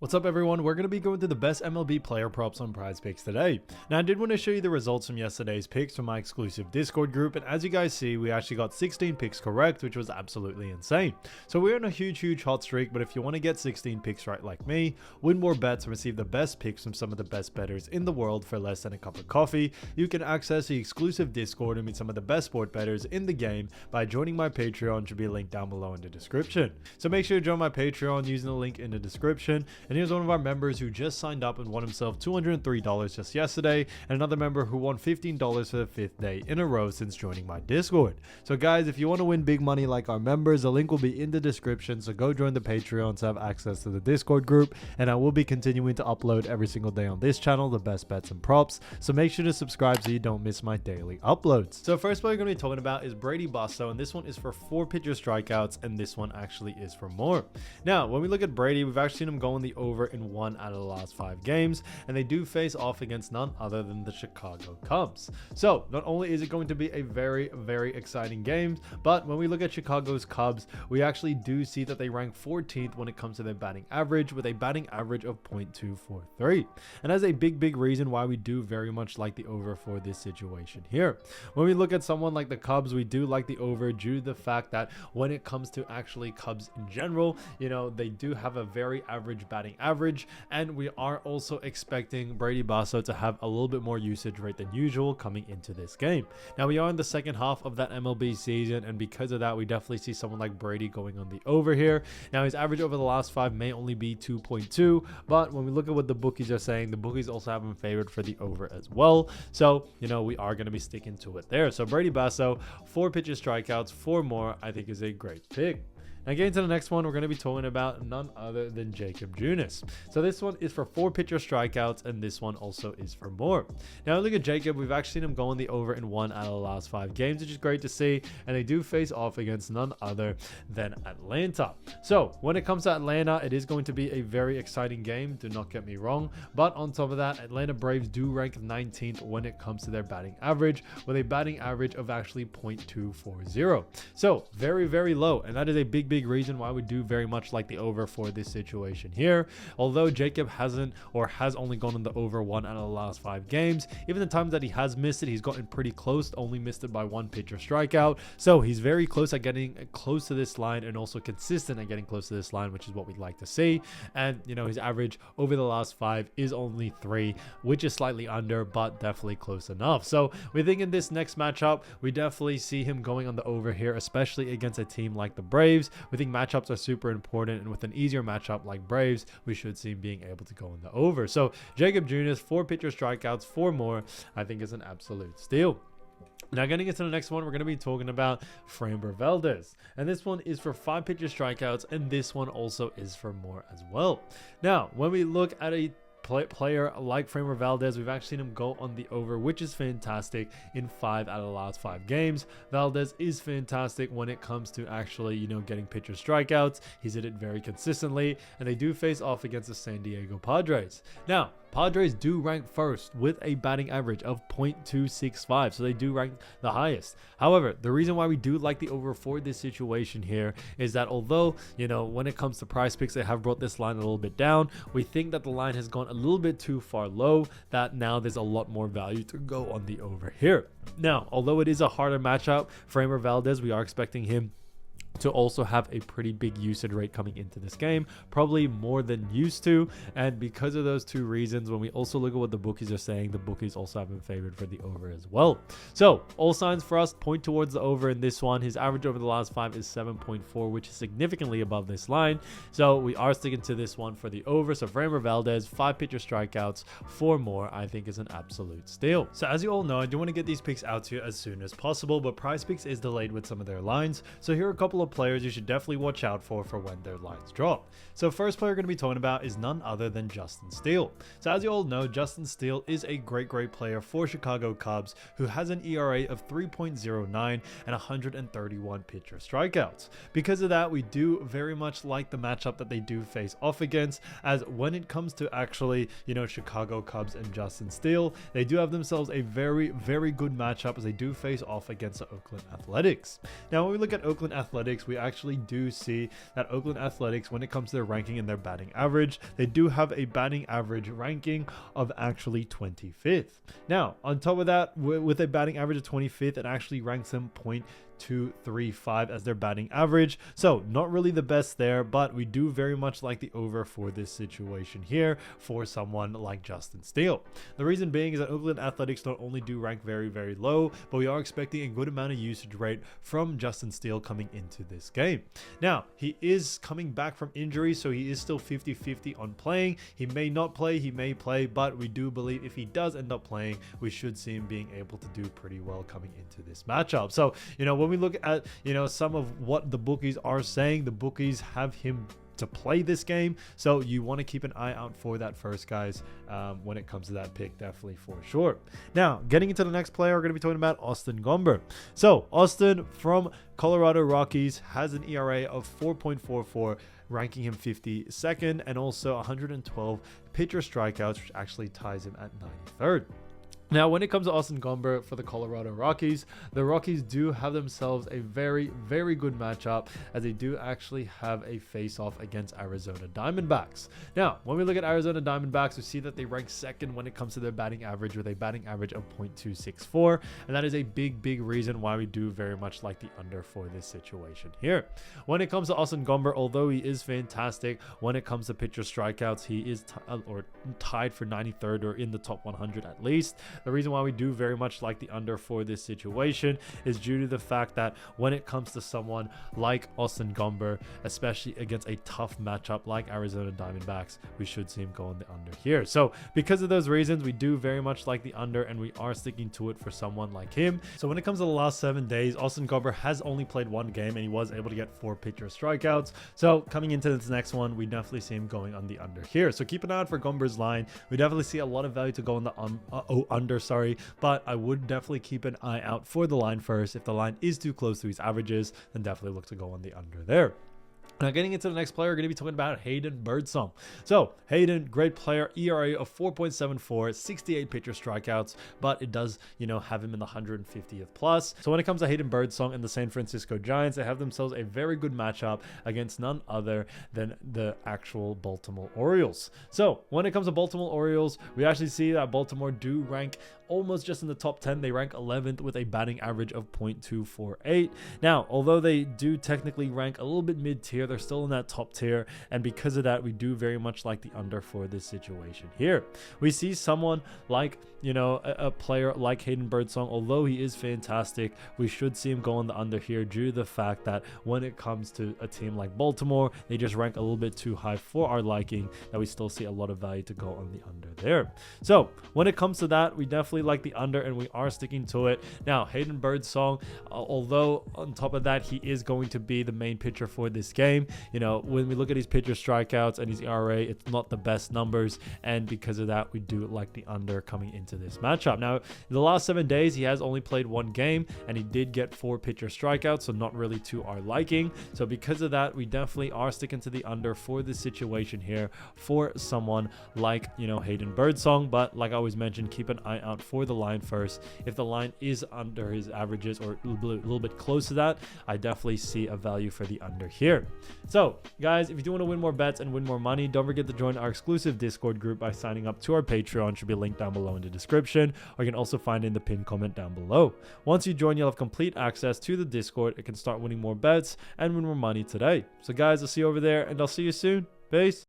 What's up everyone, we're going to be going through the best MLB player props on PrizePicks today. Now I did want to show you the results from yesterday's picks from my exclusive Discord group, and as you guys see, we actually got 16 picks correct, which was absolutely insane. So we're in a huge hot streak, but if you want to get 16 picks right like me, win more bets and receive the best picks from some of the best bettors in the world for less than a cup of coffee, you can access the exclusive Discord and meet some of the best sport bettors in the game by joining my Patreon, which will be linked down below in the description. So make sure to join my Patreon using the link in the description. And here's one of our members who just signed up and won himself $203 just yesterday, and another member who won $15 for the 5th day in a row since joining my Discord. So guys, if you want to win big money like our members, the link will be in the description, so go join the Patreon to have access to the Discord group, and I will be continuing to upload every single day on this channel the best bets and props, so make sure to subscribe so you don't miss my daily uploads. So first player we're going to be talking about is Brady Busto, and this one is for 4 pitcher strikeouts, and this one actually is for more. Now when we look at Brady, we've actually seen him go in the over in 1 out of the last 5 games, and they do face off against none other than the Chicago Cubs. So not only is it going to be a very exciting game, but when we look at Chicago's Cubs, we actually do see that they rank 14th when it comes to their batting average, with a batting average of .243, and that's a big reason why we do very much like the over for this situation here. When we look at someone like the Cubs, we do like the over due to the fact that when it comes to actually Cubs in general, you know, they do have a very average batting average, and we are also expecting Brady Busto to have a little bit more usage rate than usual coming into this game. Now we are in the second half of that MLB season, and because of that, we definitely see someone like Brady going on the over here. Now his average over the last 5 may only be 2.2, but when we look at what the bookies are saying, the bookies also have him favored for the over as well. So, you know, we are going to be sticking to it there. So Brady Busto, 4 pitcher strikeouts, 4 more, I think is a great pick. Now getting to the next one, we're going to be talking about none other than Jacob Junis. So this one is for 4 pitcher strikeouts, and this one also is for more. Now look at Jacob, we've actually seen him go in the over in 1 out of the last 5 games, which is great to see, and they do face off against none other than Atlanta. So when it comes to Atlanta, it is going to be a very exciting game, do not get me wrong, but on top of that, Atlanta Braves do rank 19th when it comes to their batting average, with a batting average of actually .240. So very low, and that is a big reason why we do very much like the over for this situation here. Although Jacob hasn't, or has only gone on the over 1 out of the last 5 games, even the times that he has missed it, he's gotten pretty close, only missed it by 1 pitcher strikeout. So he's very close at getting close to this line, and also consistent at getting close to this line, which is what we'd like to see. And you know, his average over the last 5 is only 3, which is slightly under, but definitely close enough. So we think in this next matchup, we definitely see him going on the over here, especially against a team like the Braves. We think matchups are super important, and with an easier matchup like Braves, we should see him being able to go in the over. So Jacob Junis, 4 pitcher strikeouts, 4 more, I think is an absolute steal. Now getting into the next one, we're going to be talking about Framber Valdez, and this one is for 5 pitcher strikeouts, and this one also is for more as well. Now when we look at a player like Framber Valdez, we've actually seen him go on the over, which is fantastic, in 5 out of the last 5 games. Valdez is fantastic when it comes to actually, you know, getting pitcher strikeouts. He's hit it very consistently, and they do face off against the San Diego Padres. Now Padres do rank first with a batting average of .265, so they do rank the highest. However, the reason why we do like the over for this situation here is that although, you know, when it comes to PrizePicks, they have brought this line a little bit down, we think that the line has gone a little bit too far low, that now there's a lot more value to go on the over here. Now, although it is a harder matchup, Framber Valdez, we are expecting him to also have a pretty big usage rate coming into this game, probably more than used to. And because of those 2 reasons, when we also look at what the bookies are saying, the bookies also have been favored for the over as well. So all signs for us point towards the over in this one. His average over the last 5 is 7.4, which is significantly above this line, so we are sticking to this one for the over. So Framber Valdez, 5 pitcher strikeouts, 4 more, I think is an absolute steal. So as you all know, I do want to get these picks out to you as soon as possible, but PrizePicks is delayed with some of their lines, so here are a couple of players you should definitely watch out for when their lines drop. So first player we're going to be talking about is none other than Justin Steele. So as you all know, Justin Steele is a great player for Chicago Cubs, who has an ERA of 3.09 and 131 pitcher strikeouts. Because of that, we do very much like the matchup that they do face off against, as when it comes to actually, you know, Chicago Cubs and Justin Steele, they do have themselves a very good matchup, as they do face off against the Oakland Athletics. Now when we look at Oakland Athletics, Athletics, we actually do see that Oakland Athletics, when it comes to their ranking and their batting average, they do have a batting average ranking of actually 25th. Now, on top of that, with a batting average of 25th, it actually ranks them 0.235 as their batting average. So not really the best there, but we do very much like the over for this situation here for someone like Justin Steele. The reason being is that Oakland Athletics not only do rank very, very low, but we are expecting a good amount of usage rate from Justin Steele coming into this game. Now, he is coming back from injury, so he is still 50-50 on playing. He may not play, he may play, but we do believe if he does end up playing, we should see him being able to do pretty well coming into this matchup. So, when we look at, some of what the bookies are saying, the bookies have him to play this game, so you want to keep an eye out for that first, guys, when it comes to that pick, definitely for sure. Now, getting into the next player, we're going to be talking about Austin Gomber. So Austin from Colorado Rockies has an ERA of 4.44, ranking him 52nd, and also 112 pitcher strikeouts, which actually ties him at 93rd. Now, when it comes to Austin Gomber for the Colorado Rockies, the Rockies do have themselves a very, very good matchup, as they do actually have a face-off against Arizona Diamondbacks. Now, when we look at Arizona Diamondbacks, we see that they rank second when it comes to their batting average with a batting average of 0.264, and that is a big, big reason why we do very much like the under for this situation here. When it comes to Austin Gomber, although he is fantastic when it comes to pitcher strikeouts, he is tied for 93rd or in the top 100 at least. The reason why we do very much like the under for this situation is due to the fact that when it comes to someone like Austin Gomber, especially against a tough matchup like Arizona Diamondbacks, we should see him go on the under here. So because of those reasons, we do very much like the under, and we are sticking to it for someone like him. So when it comes to the last 7 days, Austin Gomber has only played 1 game, and he was able to get 4 pitcher strikeouts. So coming into this next one, we definitely see him going on the under here. So keep an eye out for Gomber's line. We definitely see a lot of value to go on the under, but I would definitely keep an eye out for the line first. If the line is too close to his averages, then definitely look to go on the under there. Now, getting into the next player, we're going to be talking about Hayden Birdsong. So, Hayden, great player, ERA of 4.74, 68 pitcher strikeouts, but it does, have him in the 150th plus. So, when it comes to Hayden Birdsong and the San Francisco Giants, they have themselves a very good matchup against none other than the actual Baltimore Orioles. So, when it comes to Baltimore Orioles, we actually see that Baltimore do rank almost just in the top 10. They rank 11th with a batting average of 0.248. Now, although they do technically rank a little bit mid-tier, they're still in that top tier, and because of that, we do very much like the under for this situation here. We see someone like, a player like Hayden Birdsong, although he is fantastic, we should see him go on the under here due to the fact that when it comes to a team like Baltimore, they just rank a little bit too high for our liking, that we still see a lot of value to go on the under there. So when it comes to that, we definitely like the under, and we are sticking to it. Now, Hayden Birdsong, although on top of that, he is going to be the main pitcher for this game. When we look at his pitcher strikeouts and his ERA, it's not the best numbers, and because of that, we do like the under coming into this matchup. Now, in the last 7 days, he has only played 1 game, and he did get 4 pitcher strikeouts, so not really to our liking. So because of that, we definitely are sticking to the under for this situation here for someone like, Hayden Birdsong. But like I always mentioned, keep an eye out for the line first. If the line is under his averages or a little bit close to that, I definitely see a value for the under here. So guys, if you do want to win more bets and win more money, don't forget to join our exclusive Discord group by signing up to our Patreon. Should be linked down below in the description, or you can also find it in the pinned comment down below. Once you join, you'll have complete access to the Discord. You can start winning more bets and win more money today. So guys, I'll see you over there, and I'll see you soon. Peace.